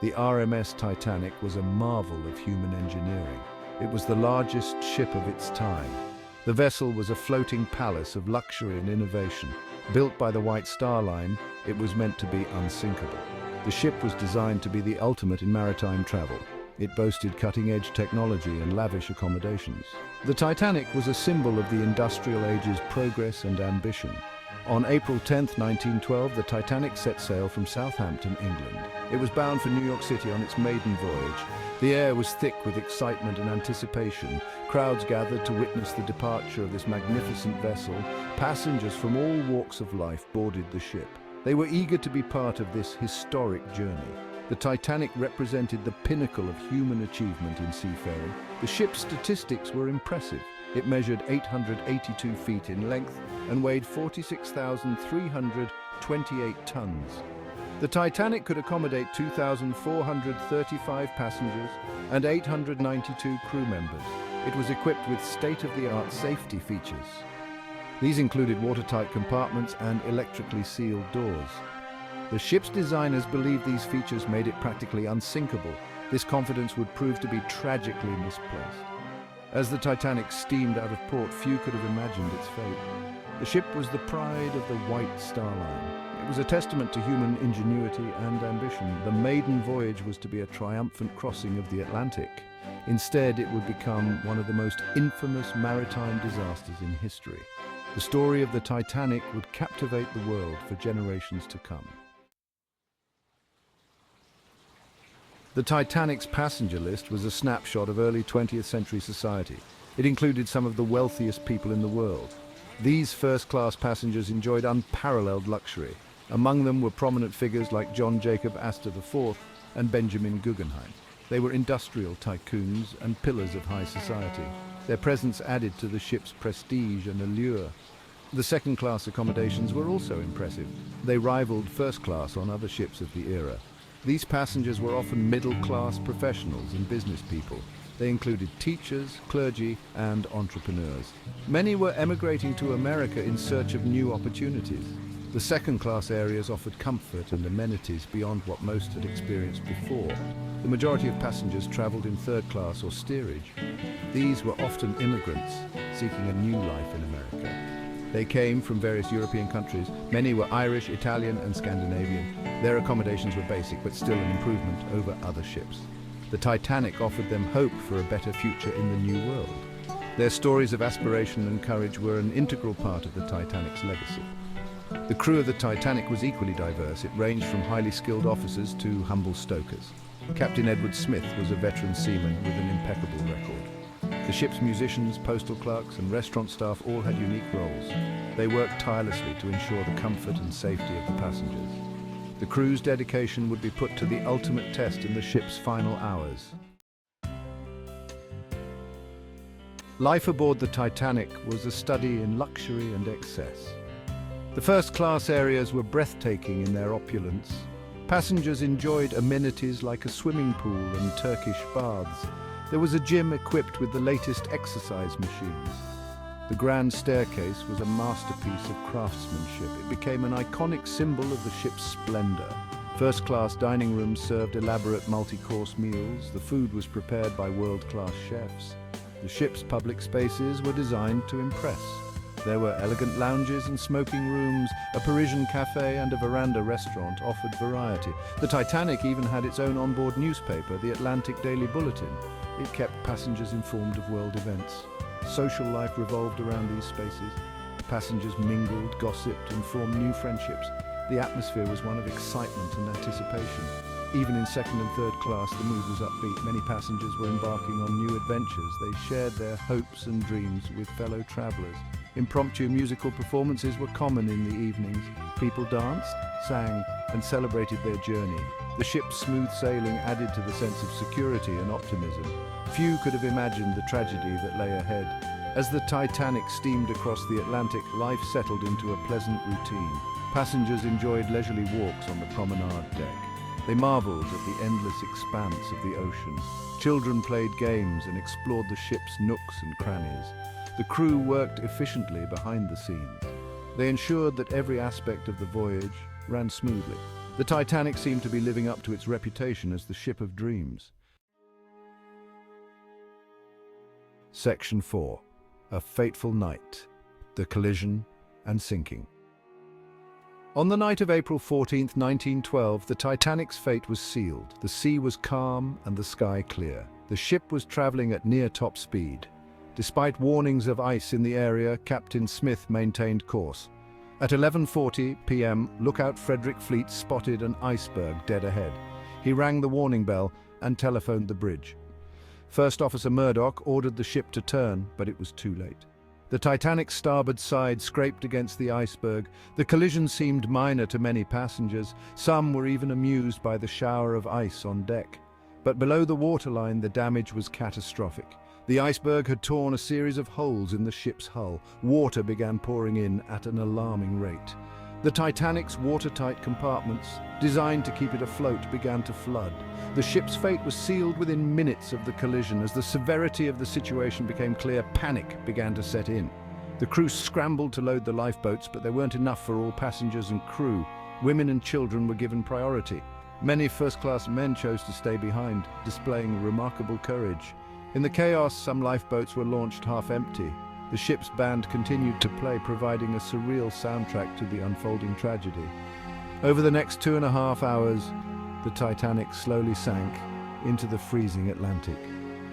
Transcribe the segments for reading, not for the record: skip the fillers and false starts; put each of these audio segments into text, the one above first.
The RMS Titanic was a marvel of human engineering. It was the largest ship of its time. The vessel was a floating palace of luxury and innovation. Built by the White Star Line, it was meant to be unsinkable. The ship was designed to be the ultimate in maritime travel. It boasted cutting-edge technology and lavish accommodations. The Titanic was a symbol of the industrial age's progress and ambition. On April 10, 1912, the Titanic set sail from Southampton, England. It was bound for New York City on its maiden voyage. The air was thick with excitement and anticipation. Crowds gathered to witness the departure of this magnificent vessel. Passengers from all walks of life boarded the ship. They were eager to be part of this historic journey. The Titanic represented the pinnacle of human achievement in seafaring. The ship's statistics were impressive. It measured 882 feet in length and weighed 46,328 tons. The Titanic could accommodate 2,435 passengers and 892 crew members. It was equipped with state-of-the-art safety features. These included watertight compartments and electrically sealed doors. The ship's designers believed these features made it practically unsinkable. This confidence would prove to be tragically misplaced. As the Titanic steamed out of port, few could have imagined its fate. The ship was the pride of the White Star Line. It was a testament to human ingenuity and ambition. The maiden voyage was to be a triumphant crossing of the Atlantic. Instead, it would become one of the most infamous maritime disasters in history. The story of the Titanic would captivate the world for generations to come. The Titanic's passenger list was a snapshot of early 20th century society. It included some of the wealthiest people in the world. These first-class passengers enjoyed unparalleled luxury. Among them were prominent figures like John Jacob Astor IV and Benjamin Guggenheim. They were industrial tycoons and pillars of high society. Their presence added to the ship's prestige and allure. The second-class accommodations were also impressive. They rivaled first class on other ships of the era. These passengers were often middle-class professionals and business people. They included teachers, clergy, and entrepreneurs. Many were emigrating to America in search of new opportunities. The second-class areas offered comfort and amenities beyond what most had experienced before. The majority of passengers traveled in third class or steerage. These were often immigrants seeking a new life in America. They came from various European countries. Many were Irish, Italian, and Scandinavian. Their accommodations were basic, but still an improvement over other ships. The Titanic offered them hope for a better future in the New World. Their stories of aspiration and courage were an integral part of the Titanic's legacy. The crew of the Titanic was equally diverse. It ranged from highly skilled officers to humble stokers. Captain Edward Smith was a veteran seaman with an impeccable record. The ship's musicians, postal clerks, and restaurant staff all had unique roles. They worked tirelessly to ensure the comfort and safety of the passengers. The crew's dedication would be put to the ultimate test in the ship's final hours. Life aboard the Titanic was a study in luxury and excess. The first-class areas were breathtaking in their opulence. Passengers enjoyed amenities like a swimming pool and Turkish baths. There was a gym equipped with the latest exercise machines. The grand staircase was a masterpiece of craftsmanship. It became an iconic symbol of the ship's splendor. First-class dining rooms served elaborate multi-course meals. The food was prepared by world-class chefs. The ship's public spaces were designed to impress. There were elegant lounges and smoking rooms. A Parisian cafe and a veranda restaurant offered variety. The Titanic even had its own onboard newspaper, the Atlantic Daily Bulletin. It kept passengers informed of world events. Social life revolved around these spaces. Passengers mingled, gossiped, and formed new friendships. The atmosphere was one of excitement and anticipation. Even in second and third class, the mood was upbeat. Many passengers were embarking on new adventures. They shared their hopes and dreams with fellow travelers. Impromptu musical performances were common in the evenings. People danced, sang, and celebrated their journey. The ship's smooth sailing added to the sense of security and optimism. Few could have imagined the tragedy that lay ahead. As the Titanic steamed across the Atlantic, life settled into a pleasant routine. Passengers enjoyed leisurely walks on the promenade deck. They marveled at the endless expanse of the ocean. Children played games and explored the ship's nooks and crannies. The crew worked efficiently behind the scenes. They ensured that every aspect of the voyage ran smoothly. The Titanic seemed to be living up to its reputation as the ship of dreams. Section 4. A fateful night. The collision and sinking. On the night of April 14, 1912, the Titanic's fate was sealed. The sea was calm and the sky clear. The ship was traveling at near top speed. Despite warnings of ice in the area, Captain Smith maintained course. At 11:40 p.m., lookout Frederick Fleet spotted an iceberg dead ahead. He rang the warning bell and telephoned the bridge. First Officer Murdoch ordered the ship to turn, but it was too late. The Titanic's starboard side scraped against the iceberg. The collision seemed minor to many passengers. Some were even amused by the shower of ice on deck. But below the waterline, the damage was catastrophic. The iceberg had torn a series of holes in the ship's hull. Water began pouring in at an alarming rate. The Titanic's watertight compartments, designed to keep it afloat, began to flood. The ship's fate was sealed within minutes of the collision. As the severity of the situation became clear, panic began to set in. The crew scrambled to load the lifeboats, but there weren't enough for all passengers and crew. Women and children were given priority. Many first-class men chose to stay behind, displaying remarkable courage. In the chaos, some lifeboats were launched half-empty. The ship's band continued to play, providing a surreal soundtrack to the unfolding tragedy. Over the next 2.5 hours, the Titanic slowly sank into the freezing Atlantic.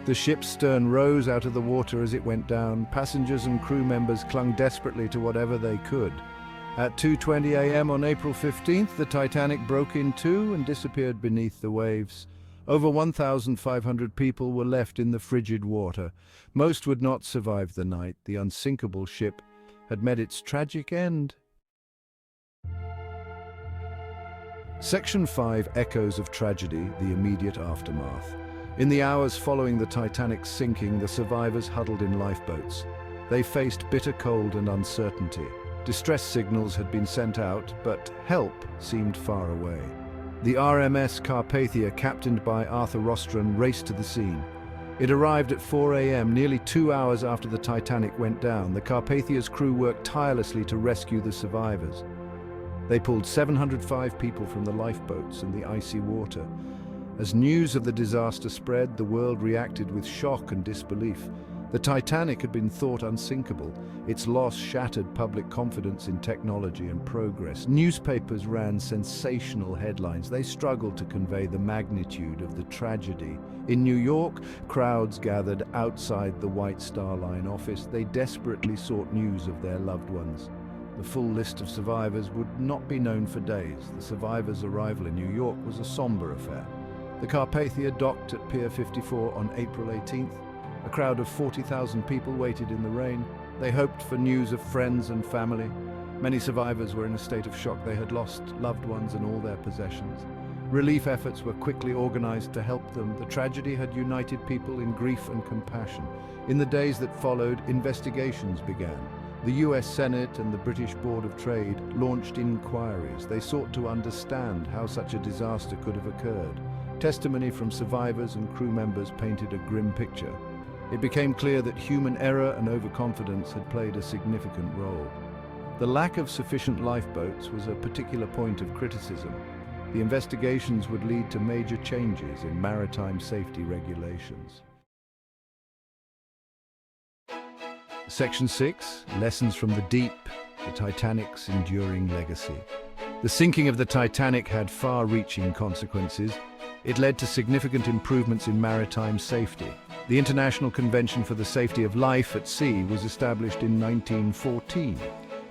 The ship's stern rose out of the water as it went down. Passengers and crew members clung desperately to whatever they could. At 2:20 a.m. on April 15th, the Titanic broke in two and disappeared beneath the waves. Over 1,500 people were left in the frigid water. Most would not survive the night. The unsinkable ship had met its tragic end. Section 5. Echoes of tragedy, the immediate aftermath. In the hours following the Titanic's sinking, the survivors huddled in lifeboats. They faced bitter cold and uncertainty. Distress signals had been sent out, but help seemed far away. The RMS Carpathia, captained by Arthur Rostron, raced to the scene. It arrived at 4 a.m., nearly 2 hours after the Titanic went down. The Carpathia's crew worked tirelessly to rescue the survivors. They pulled 705 people from the lifeboats and the icy water. As news of the disaster spread, the world reacted with shock and disbelief. The Titanic had been thought unsinkable. Its loss shattered public confidence in technology and progress. Newspapers ran sensational headlines. They struggled to convey the magnitude of the tragedy. In New York, crowds gathered outside the White Star Line office. They desperately sought news of their loved ones. The full list of survivors would not be known for days. The survivors' arrival in New York was a somber affair. The Carpathia docked at Pier 54 on April 18th. A crowd of 40,000 people waited in the rain. They hoped for news of friends and family. Many survivors were in a state of shock. They had lost loved ones and all their possessions. Relief efforts were quickly organized to help them. The tragedy had united people in grief and compassion. In the days that followed, investigations began. The US Senate and the British Board of Trade launched inquiries. They sought to understand how such a disaster could have occurred. Testimony from survivors and crew members painted a grim picture. It became clear that human error and overconfidence had played a significant role. The lack of sufficient lifeboats was a particular point of criticism. The investigations would lead to major changes in maritime safety regulations. Section 6. Lessons from the Deep, the Titanic's enduring legacy. The sinking of the Titanic had far-reaching consequences. It led to significant improvements in maritime safety. The International Convention for the Safety of Life at Sea was established in 1914.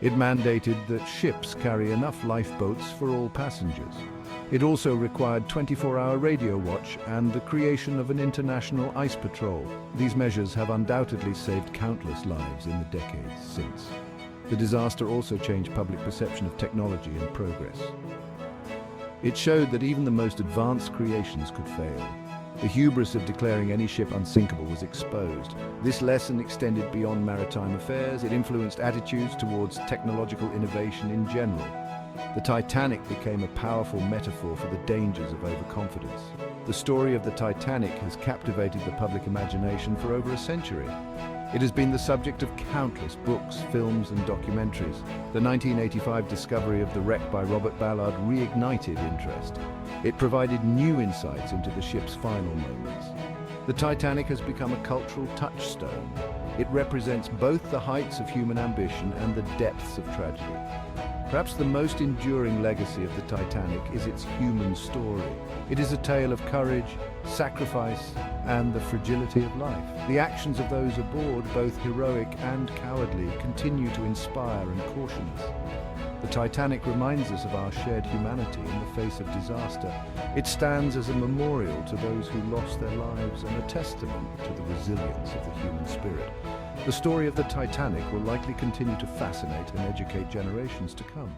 It mandated that ships carry enough lifeboats for all passengers. It also required 24-hour radio watch and the creation of an international ice patrol. These measures have undoubtedly saved countless lives in the decades since. The disaster also changed public perception of technology and progress. It showed that even the most advanced creations could fail. The hubris of declaring any ship unsinkable was exposed. This lesson extended beyond maritime affairs. It influenced attitudes towards technological innovation in general. The Titanic became a powerful metaphor for the dangers of overconfidence. The story of the Titanic has captivated the public imagination for over a century. It has been the subject of countless books, films, and documentaries. The 1985 discovery of the wreck by Robert Ballard reignited interest. It provided new insights into the ship's final moments. The Titanic has become a cultural touchstone. It represents both the heights of human ambition and the depths of tragedy. Perhaps the most enduring legacy of the Titanic is its human story. It is a tale of courage, sacrifice, and the fragility of life. The actions of those aboard, both heroic and cowardly, continue to inspire and caution us. The Titanic reminds us of our shared humanity in the face of disaster. It stands as a memorial to those who lost their lives and a testament to the resilience of the human spirit. The story of the Titanic will likely continue to fascinate and educate generations to come.